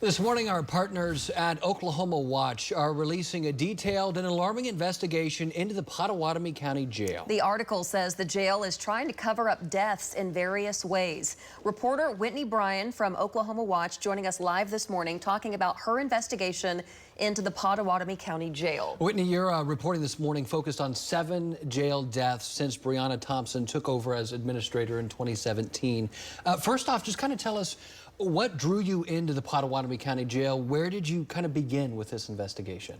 This morning, our partners at Oklahoma Watch are releasing a detailed and alarming investigation into the Pottawatomie County Jail. The article says the jail is trying to cover up deaths in various ways. Reporter Whitney Bryan from Oklahoma Watch joining us live this morning talking about her investigation into the Pottawatomie County Jail. Whitney, your reporting this morning focused on 7 jail deaths since Breonna Thompson took over as administrator in 2017. First off, just kind of tell us what drew you into the Pottawatomie County Jail? Where did you kind of begin with this investigation?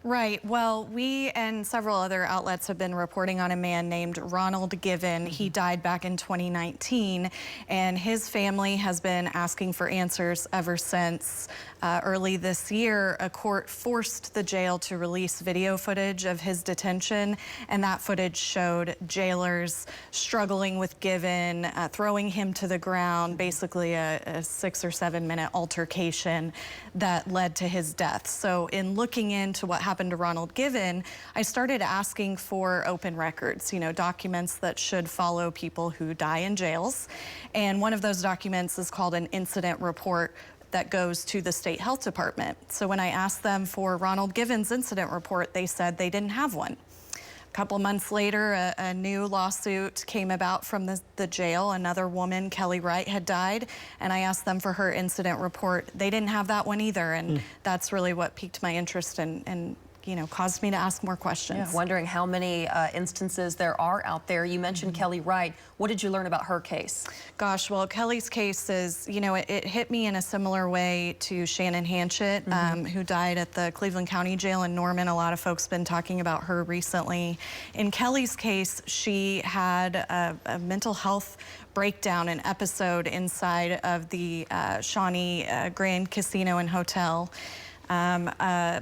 Right. Well, we and several other outlets have been reporting on a man named Ronald Given. He died back in 2019, and his family has been asking for answers ever since. Early this year, a court forced the jail to release video footage of his detention, and that footage showed jailers struggling with Given, throwing him to the ground, basically a 6 or 7 minute altercation that led to his death. So in looking into what happened to Ronald Given, I started asking for open records, documents that should follow people who die in jails. And one of those documents is called an incident report that goes to the state health department. So when I asked them for Ronald Given's incident report, they said they didn't have one. A couple months later, a new lawsuit came about from the jail. Another woman, Kelly Wright, had died, and I asked them for her incident report. They didn't have that one either, and that's really what piqued my interest and caused me to ask more questions. Yeah, wondering how many instances there are out there. You mentioned Kelly Wright. What did you learn about her case? Gosh, well, Kelly's case is, it hit me in a similar way to Shannon Hanchett, who died at the Cleveland County Jail in Norman. A lot of folks have been talking about her recently. In Kelly's case, she had a mental health breakdown, an episode inside of the Shawnee Grand Casino and Hotel.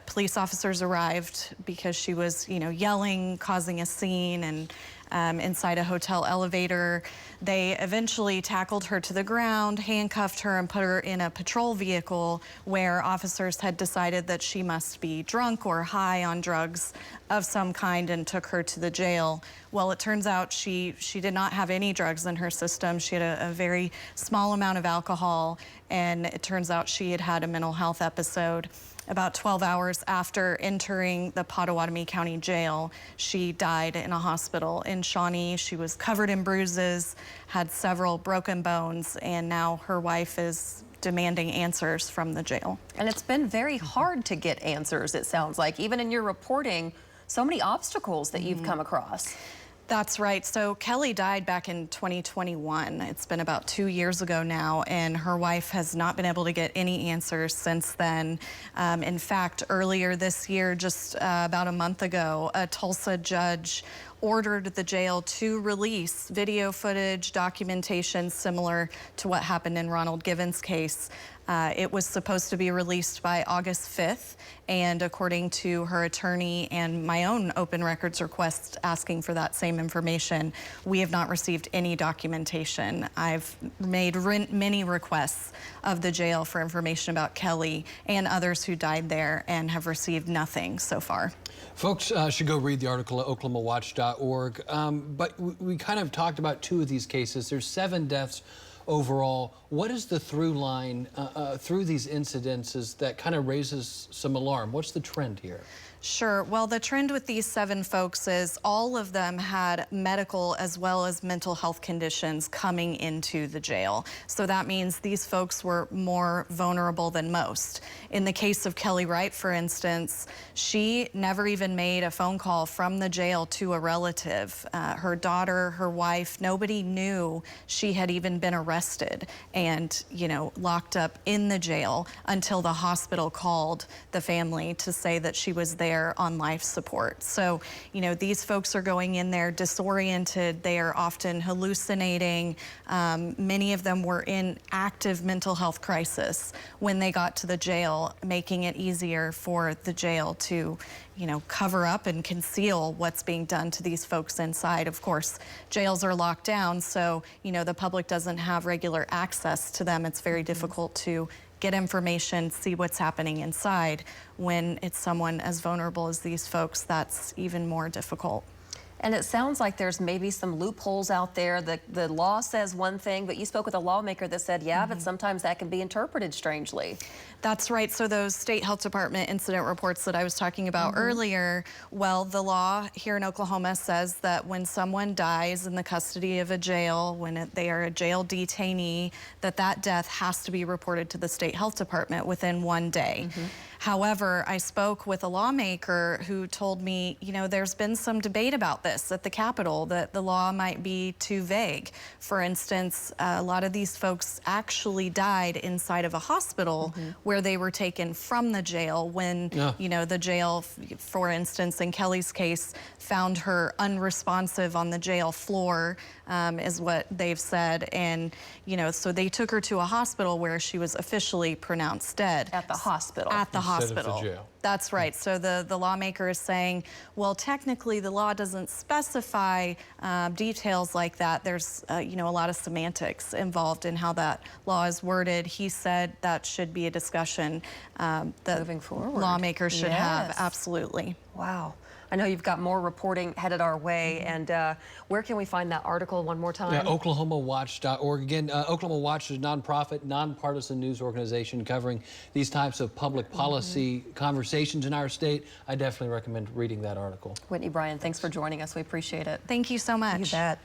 Police officers arrived because she was, yelling, causing a scene, and inside a hotel elevator. They eventually tackled her to the ground, handcuffed her, and put her in a patrol vehicle where officers had decided that she must be drunk or high on drugs of some kind and took her to the jail. Well, it turns out she did not have any drugs in her system. She had a very small amount of alcohol, and it turns out she had had a mental health episode. About 12 hours after entering the Pottawatomie County Jail, she died in a hospital in Shawnee. She was covered in bruises, had several broken bones, and now her wife is demanding answers from the jail. And it's been very hard to get answers, it sounds like. Even in your reporting, so many obstacles that you've come across. That's right. So Kelly died back in 2021. It's been about 2 years ago now, and her wife has not been able to get any answers since then. In fact, earlier this year, just about a month ago, a Tulsa judge ordered the jail to release video footage, documentation similar to what happened in Ronald Given's case. It was supposed to be released by August 5th, and according to her attorney and my own open records request asking for that same information, we have not received any documentation. I've made many requests of the jail for information about Kelly and others who died there and have received nothing so far. Folks should go read the article at oklahomawatch.org. But we kind of talked about 2 of these cases. There's 7 deaths overall. What is the through line through these incidences that kind of raises some alarm? What's the trend here? Sure. Well, the trend with these 7 folks is all of them had medical as well as mental health conditions coming into the jail. So that means these folks were more vulnerable than most. In the case of Kelly Wright, for instance, she never even made a phone call from the jail to a relative. Her daughter, her wife, nobody knew she had even been arrested and, locked up in the jail until the hospital called the family to say that she was there on life support. So, these folks are going in there disoriented. They are often hallucinating. Many of them were in active mental health crisis when they got to the jail, making it easier for the jail to, cover up and conceal what's being done to these folks inside. Of course, jails are locked down, so, the public doesn't have regular access to them. It's very difficult to get information, see what's happening inside. When it's someone as vulnerable as these folks, that's even more difficult. And it sounds like there's maybe some loopholes out there. The law says one thing, but you spoke with a lawmaker that said, yeah, but sometimes that can be interpreted strangely. That's right. So those state health department incident reports that I was talking about earlier, well, the law here in Oklahoma says that when someone dies in the custody of a jail, when they are a jail detainee, that death has to be reported to the state health department within 1 day. However, I spoke with a lawmaker who told me, you know, there's been some debate about this at the Capitol, that the law might be too vague. For instance, a lot of these folks actually died inside of a hospital where they were taken from the jail when, you know, the jail, for instance, in Kelly's case, found her unresponsive on the jail floor, is what they've said. And, you know, so they took her to a hospital where she was officially pronounced dead. At the hospital. At the Instead of the hospital. jail. That's right. So the lawmaker is saying, well, technically the law doesn't specify details like that. There's, you know, a lot of semantics involved in how that law is worded. He said that should be a discussion that Moving forward. lawmakers should have. Yes. Absolutely. Wow. I know you've got more reporting headed our way. And where can we find that article one more time? OklahomaWatch.org. Again, Oklahoma Watch is a nonprofit, nonpartisan news organization covering these types of public policy conversations in our state. I definitely recommend reading that article. Whitney Bryan, thanks for joining us. We appreciate it. Thank you so much. You bet.